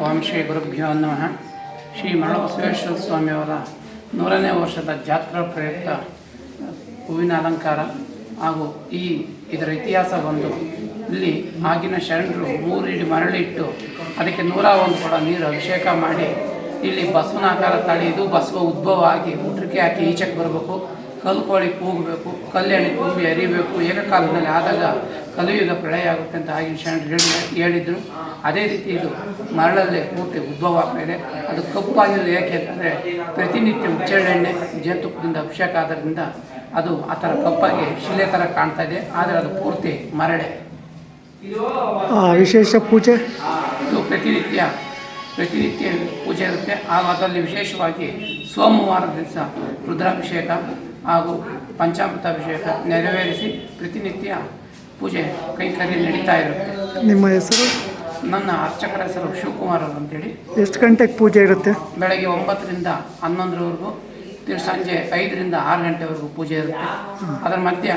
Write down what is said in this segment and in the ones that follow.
ಓಂ ಶ್ರೀ ಗುರುಭ್ಯೋ ನಮಃ. ಶ್ರೀ ಮರಳಬಸವೇಶ್ವರ ಸ್ವಾಮಿಯವರ 100ನೇ ವರ್ಷದ ಜಾತ್ರಾ ಪ್ರಯುಕ್ತ ಹೂವಿನ ಅಲಂಕಾರ ಹಾಗೂ ಇದರ ಇತಿಹಾಸ ಬಂದು ಇಲ್ಲಿ ಆಗಿನ ಶರಣರು 3 ಇಡಿ ಮರಳಿಟ್ಟು ಅದಕ್ಕೆ 101 ಕೊಡ ನೀರು ಅಭಿಷೇಕ ಮಾಡಿ ಇಲ್ಲಿ ಬಸವನ ಆಕಾರ ತಾಳಿ ಇದು ಬಸವ ಉದ್ಭವ ಆಗಿ ಉಟ್ರಿಕೆ ಹಾಕಿ ಈಚೆಗೆ ಬರಬೇಕು, ಕಲ್ಕೋಳಿ ಕೂಗಬೇಕು, ಕಲ್ಯಾಣಿ ಕೂಗಿ ಅರಿಬೇಕು, ಏಕಕಾಲದಲ್ಲಿ ಆದಾಗ ಕಲಿಯುಗ ಪ್ರಳಯ ಆಗುತ್ತೆ ಅಂತ ಆಗಿನ ಶರಣರು ಹೇಳಿದರು. ಅದೇ ರೀತಿ ಇದು ಮರಳಲ್ಲೇ ಪೂರ್ತಿ ಉದ್ಭವ ಆಗ್ತಾ ಇದೆ. ಅದು ಕಪ್ಪಾಗಿರೋದು ಏಕೆ ಅಂತಂದರೆ ಪ್ರತಿನಿತ್ಯ ಹುಚ್ಚೆಳ್ಳೆಣ್ಣೆ ಜೇನುತುಪ್ಪದಿಂದ ಅಭಿಷೇಕ ಆಗೋದ್ರಿಂದ ಅದು ಆ ಥರ ಕಪ್ಪಾಗಿ ಶಿಲೆ ಥರ ಕಾಣ್ತಾ ಇದೆ. ಆದರೆ ಅದು ಪೂರ್ತಿ ಮರಳೆ. ವಿಶೇಷ ಪೂಜೆ ಇದು ಪ್ರತಿನಿತ್ಯ ಪೂಜೆ ಇರುತ್ತೆ. ಅದರಲ್ಲಿ ವಿಶೇಷವಾಗಿ ಸೋಮವಾರದ ದಿವಸ ರುದ್ರಾಭಿಷೇಕ ಹಾಗೂ ಪಂಚಾಮೃತಾಭಿಷೇಕ ನೆರವೇರಿಸಿ ಪ್ರತಿನಿತ್ಯ ಪೂಜೆ ಕೈಕರ್ಯ ನಡೀತಾ ಇರುತ್ತೆ. ನಿಮ್ಮ ಹೆಸರು? ನನ್ನ ಅರ್ಚಕರ ಹೆಸರು ಶಿವಕುಮಾರ್ ಅವರು ಅಂತೇಳಿ. ಎಷ್ಟು ಗಂಟೆಗೆ ಪೂಜೆ ಇರುತ್ತೆ? ಬೆಳಗ್ಗೆ 9ರಿಂದ 11ರವರೆಗೂ, ಸಂಜೆ 5ರಿಂದ 6 ಗಂಟೆವರೆಗೂ ಪೂಜೆ ಇರುತ್ತೆ. ಅದರ ಮಧ್ಯೆ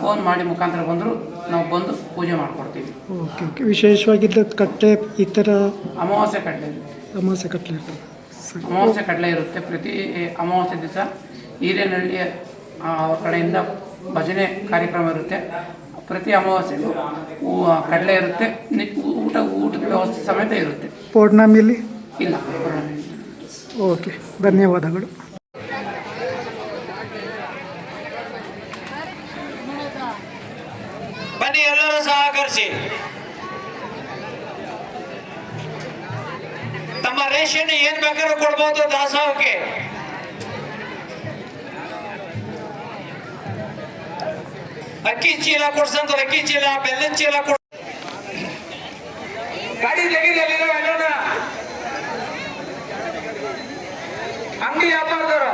ಫೋನ್ ಮಾಡಿ ಮುಖಾಂತರ ಬಂದರೂ ನಾವು ಬಂದು ಪೂಜೆ ಮಾಡಿಕೊಡ್ತೀವಿ. Okay okay. ವಿಶೇಷವಾಗಿದ್ದ ಕಟ್ಟೆ ಈ ಥರ ಅಮಾವಾಸ್ಯೆ ಕಡಲೆ ಇರುತ್ತೆ. ಅಮಾವಾಸ್ಯೆ ಕಡಲೆ ಇರುತ್ತೆ. ಪ್ರತಿ ಅಮಾವಾಸ್ಯೆ ದಿವಸ ಹಿರೇನಹಳ್ಳಿ ಅವ್ರ ಕಡೆಯಿಂದ ಭಜನೆ ಕಾರ್ಯಕ್ರಮ ಇರುತ್ತೆ. ಪ್ರತಿ ಅಮಾವಾಸ್ಯೆಗೂ ಕಡಲೆ ಇರುತ್ತೆ. ಊಟದ ವ್ಯವಸ್ಥೆ ಸಮೇತ ಇರುತ್ತೆ. ಪೌರ್ಣಮಿಲಿ ಇಲ್ಲ. ಓಕೆ, ಧನ್ಯವಾದಗಳು. ಬನ್ನಿ, ಎಲ್ಲರೂ ಸಹಕರಿಸಿ. ತಮ್ಮ ರೇಷನ್ ಏನ್ ಬೇಕಾದ್ರೂ ಕೊಡ್ಬೋದು ದಾಸೋಹಕ್ಕೆ. ಅಕ್ಕಿ ಚೀಲ ಕೊಡ್ಸಂತ ಅಕ್ಕಿ ಚೀಲ, ಬೆಲ್ಲದ ಚೀಲ ಕೊಡ್. ಗಾಡಿ ತೆಗೀರಿ, ಅಲ್ಲಿರೋ ಅಂಗಡಿ ವ್ಯಾಪಾರದವರು.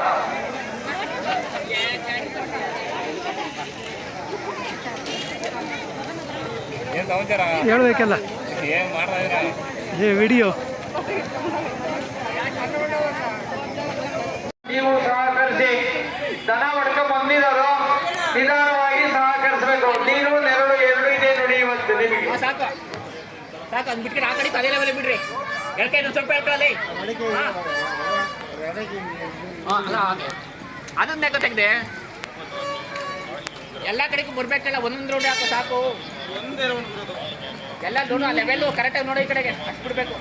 ಹೇಳ್ಬೇಕಲ್ಲ ವಿಡಿಯೋ. ನೀವು ಸಹಕರಿಸಿ. ದನ ಹೊಡ್ಕೊಂಡ್ ಬಂದಿರೋರು ನಿಧಾನವಾಗಿ ಸಹಕರಿಸಬೇಕು. ನೀರು ನೆರಳು ಎರಡು ಇದೆ ನೋಡಿ ಇವತ್ತು ನಿಮಗೆ. ಸಾಕು ಅಂದ್ಬಿಟ್ರೆ ಆ ಕಡೆ ತಲೆ ಮೇಲೆ ಬಿಡ್ರಿ. ಎಳ್ಕೈ ಸ್ವಲ್ಪ ಎಳ್ಕೊಳ್ಳಿ. ಅದನ್ನ ತೆಗ್ದೆ ಎಲ್ಲ ಕಡೆಗೂ ಬರ್ಬೇಕಲ್ಲ. ಒಂದೊಂದು ರೋಡ್ ಹಾಕೋ ಸಾಕು. ಎಲ್ಲ ನೋಡು, ಆ ಲೆವೆಲ್ ಕರೆಕ್ಟಾಗಿ ನೋಡೋ. ಈ ಕಡೆಗೆ ಅಷ್ಟು ಬಿಡ್ಬೇಕು.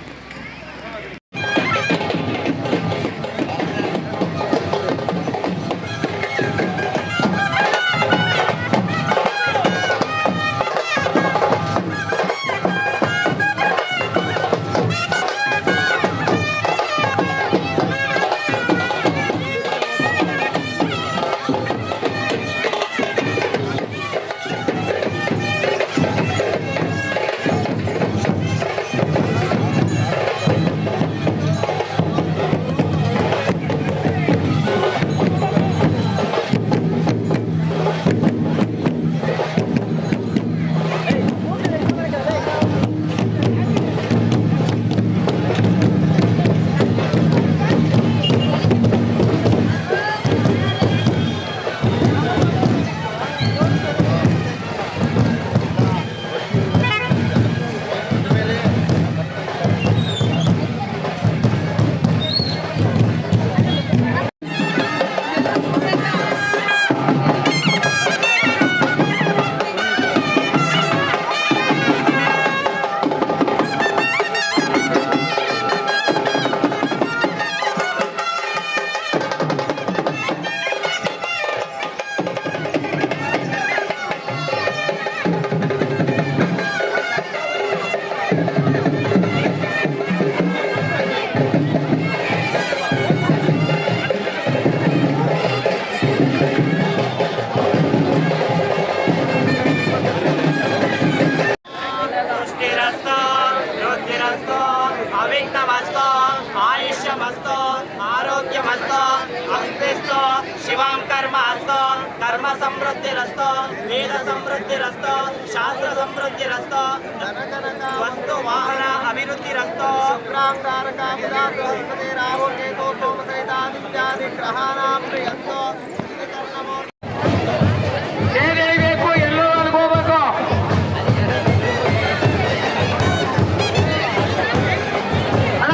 शिवां कर्मास्तो कर्म समृद्धिरस्तो वेद समृद्धिरस्तो शास्त्र समृद्धिरस्तो वस्तु वाहन अभिवृद्धिरस्तो शुक्रांगारकामुदाबृहस्पति राहु केतु सोमसहितादित्यादि ग्रहाणां प्रियस्तो ಹೇಗಬೇಕು ಎಲ್ಲರೂ ಅನ್ಕೋಬೇಕು. ಅಣ್ಣ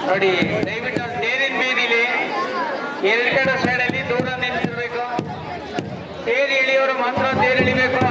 ನೋಡಿ ದಯವಿಟ್ಟು ತೇರಿನ ಬೀದಿಲಿ ಎರಡು ಕಡೆ ಸೈಡಲ್ಲಿ ದೂರ ನಿಂತಿರ್ಬೇಕು. ತೇರು ಎಳೆಯೋರು ಮಾತ್ರ ತೇರು ಎಳಿಬೇಕು.